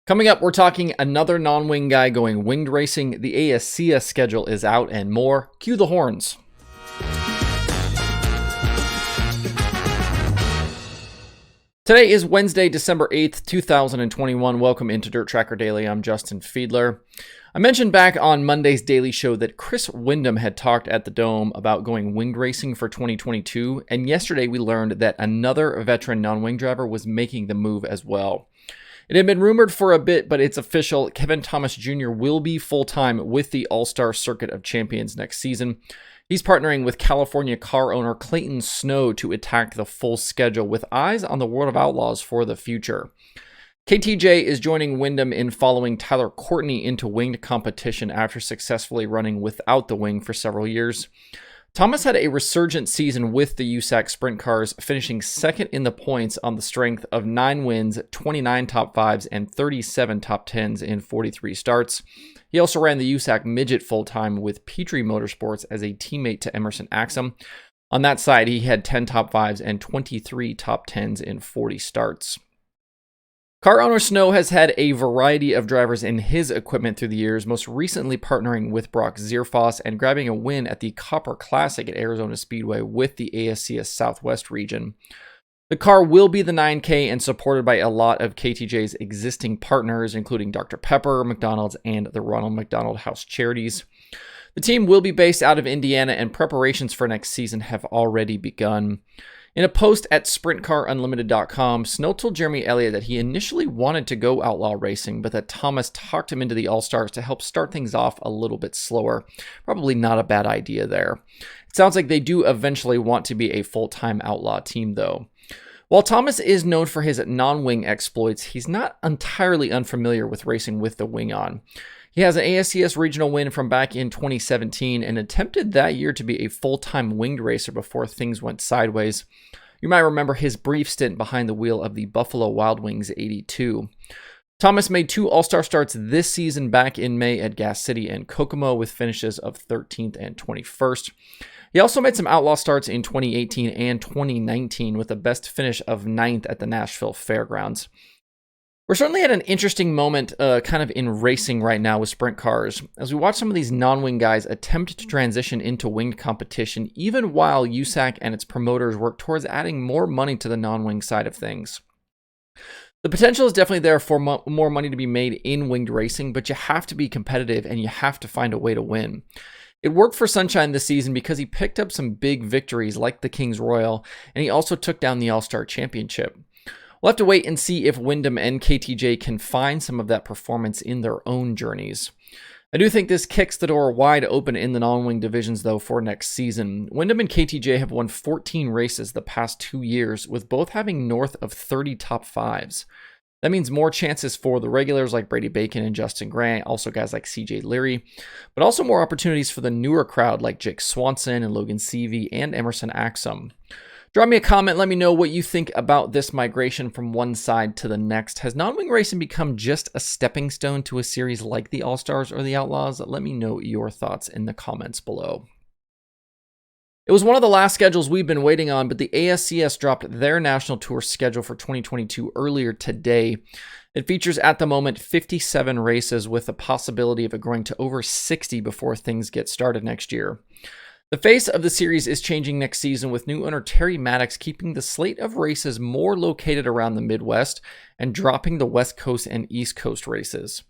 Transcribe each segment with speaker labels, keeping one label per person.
Speaker 1: Coming up, we're talking another non-wing guy going winged racing. The ASCS schedule is out and more. Cue the horns. Today is Wednesday, December 8th, 2021. Welcome into Dirt Tracker Daily. I'm Justin Fiedler. I mentioned back on Monday's Daily Show that Chris Windom had talked at the Dome about going winged racing for 2022, and yesterday we learned that another veteran non-wing driver was making the move as well. It had been rumored for a bit, but it's official. Kevin Thomas Jr. will be full-time with the All-Star Circuit of Champions next season. He's partnering with California car owner Clayton Snow to attack the full schedule with eyes on the World of Outlaws for the future. KTJ is joining Windom in following Tyler Courtney into winged competition after successfully running without the wing for several years. Thomas had a resurgent season with the USAC sprint cars, finishing second in the points on the strength of 9 wins, 29 top 5s, and 37 top 10s in 43 starts. He also ran the USAC midget full-time with Petrie Motorsports as a teammate to Emerson Axum. On that side, he had 10 top 5s and 23 top 10s in 40 starts. Car owner Snow has had a variety of drivers in his equipment through the years, most recently partnering with Brock Zierfoss and grabbing a win at the Copper Classic at Arizona Speedway with the ASCS Southwest region. The car will be the 9K and supported by a lot of KTJ's existing partners, including Dr. Pepper, McDonald's, and the Ronald McDonald House Charities. The team will be based out of Indiana, and preparations for next season have already begun. In a post at SprintCarUnlimited.com, Snow told Jeremy Elliott that he initially wanted to go outlaw racing, but that Thomas talked him into the All-Stars to help start things off a little bit slower. Probably not a bad idea there. It sounds like they do eventually want to be a full-time outlaw team, though. While Thomas is known for his non-wing exploits, he's not entirely unfamiliar with racing with the wing on. He has an ASCS regional win from back in 2017 and attempted that year to be a full-time winged racer before things went sideways. You might remember his brief stint behind the wheel of the Buffalo Wild Wings 82. Thomas made 2 All-Star starts this season back in May at Gas City and Kokomo with finishes of 13th and 21st. He also made some outlaw starts in 2018 and 2019 with a best finish of 9th at the Nashville Fairgrounds. We're certainly at an interesting moment kind of in racing right now with sprint cars, as we watch some of these non-wing guys attempt to transition into winged competition, even while USAC and its promoters work towards adding more money to the non-wing side of things. The potential is definitely there for more money to be made in winged racing, but you have to be competitive and you have to find a way to win. It worked for Sunshine this season because he picked up some big victories like the Kings Royal, and he also took down the All-Star Championship. We'll have to wait and see if Windom and KTJ can find some of that performance in their own journeys. I do think this kicks the door wide open in the non-wing divisions, though, for next season. Windom and KTJ have won 14 races the past 2 years, with both having north of 30 top 5s. That means more chances for the regulars like Brady Bacon and Justin Grant, also guys like CJ Leary, but also more opportunities for the newer crowd like Jake Swanson and Logan Seavey and Emerson Axum. Drop me a comment, let me know what you think about this migration from one side to the next. Has non-wing racing become just a stepping stone to a series like the All-Stars or the Outlaws? Let me know your thoughts in the comments below. It was one of the last schedules we've been waiting on, but the ASCS dropped their national tour schedule for 2022 earlier today. It features at the moment 57 races with the possibility of it growing to over 60 before things get started next year. The face of the series is changing next season, with new owner Terry Maddox keeping the slate of races more located around the Midwest and dropping the West Coast and East Coast races.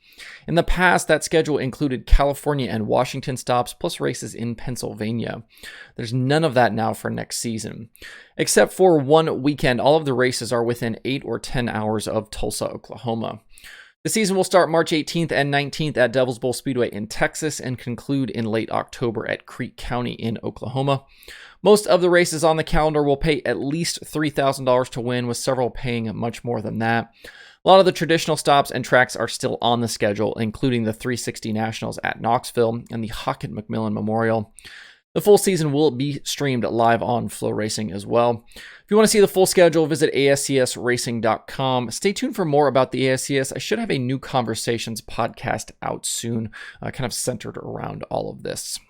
Speaker 1: In the past, that schedule included California and Washington stops, plus races in Pennsylvania. There's none of that now for next season. Except for one weekend, all of the races are within 8 or 10 hours of Tulsa, Oklahoma. The season will start March 18th and 19th at Devil's Bowl Speedway in Texas and conclude in late October at Creek County in Oklahoma. Most of the races on the calendar will pay at least $3,000 to win, with several paying much more than that. A lot of the traditional stops and tracks are still on the schedule, including the 360 Nationals at Knoxville and the Hockett-McMillan Memorial. The full season will be streamed live on Flow Racing as well. If you want to see the full schedule, visit ASCSracing.com. Stay tuned for more about the ASCS. I should have a new Conversations podcast out soon, kind of centered around all of this.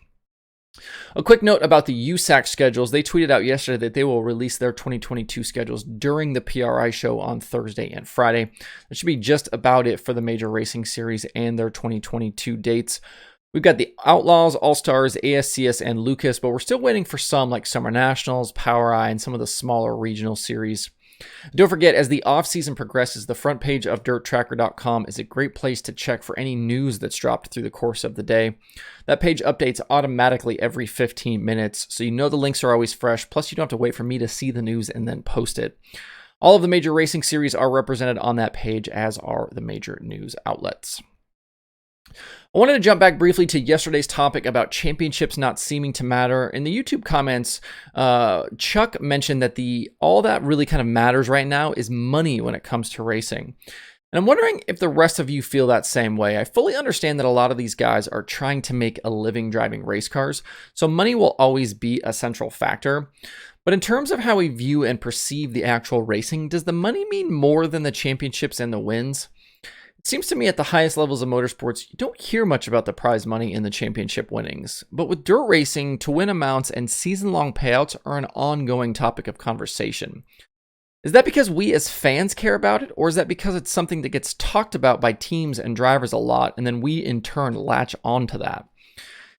Speaker 1: A quick note about the USAC schedules. They tweeted out yesterday that they will release their 2022 schedules during the PRI show on Thursday and Friday. That should be just about it for the major racing series and their 2022 dates. We've got the Outlaws, All-Stars, ASCS, and Lucas, but we're still waiting for some like Summer Nationals, Power Eye, and some of the smaller regional series. Don't forget, as the off-season progresses, the front page of DirtTracker.com is a great place to check for any news that's dropped through the course of the day. That page updates automatically every 15 minutes, so you know the links are always fresh, plus you don't have to wait for me to see the news and then post it. All of the major racing series are represented on that page, as are the major news outlets. I wanted to jump back briefly to yesterday's topic about championships not seeming to matter. In the YouTube comments, Chuck mentioned that all that really kind of matters right now is money when it comes to racing. And I'm wondering if the rest of you feel that same way. I fully understand that a lot of these guys are trying to make a living driving race cars, so money will always be a central factor. But in terms of how we view and perceive the actual racing, does the money mean more than the championships and the wins? It seems to me at the highest levels of motorsports, you don't hear much about the prize money in the championship winnings. But with dirt racing, to-win amounts and season-long payouts are an ongoing topic of conversation. Is that because we as fans care about it, or is that because it's something that gets talked about by teams and drivers a lot, and then we in turn latch onto that?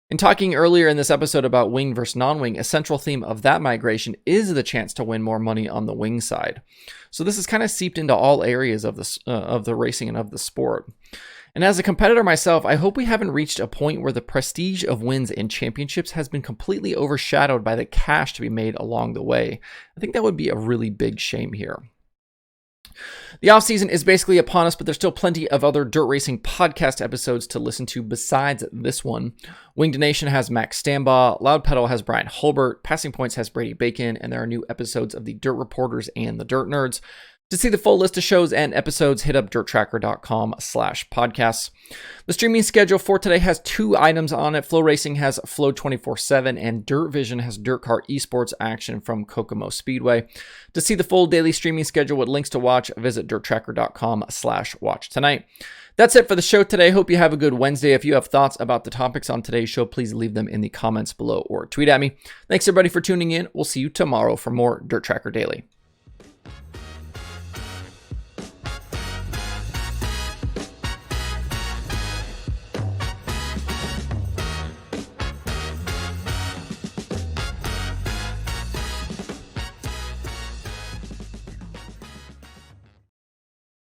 Speaker 1: In talking earlier in this episode about wing versus non-wing, a central theme of that migration is the chance to win more money on the wing side. So this is kind of seeped into all areas of the racing and of the sport. And as a competitor myself, I hope we haven't reached a point where the prestige of wins and championships has been completely overshadowed by the cash to be made along the way. I think that would be a really big shame here. The offseason is basically upon us, but there's still plenty of other dirt racing podcast episodes to listen to besides this one. Winged Nation has Max Stambaugh, Loud Pedal has Brian Holbert, Passing Points has Brady Bacon, and there are new episodes of the Dirt Reporters and the Dirt Nerds. To see the full list of shows and episodes, hit up dirttracker.com/podcasts. The streaming schedule for today has 2 items on it. Flow Racing has Flow 24/7, and Dirt Vision has Dirt Car Esports action from Kokomo Speedway. To see the full daily streaming schedule with links to watch, visit dirttracker.com/watch tonight. That's it for the show today. Hope you have a good Wednesday. If you have thoughts about the topics on today's show, please leave them in the comments below or tweet at me. Thanks everybody for tuning in. We'll see you tomorrow for more Dirt Tracker Daily.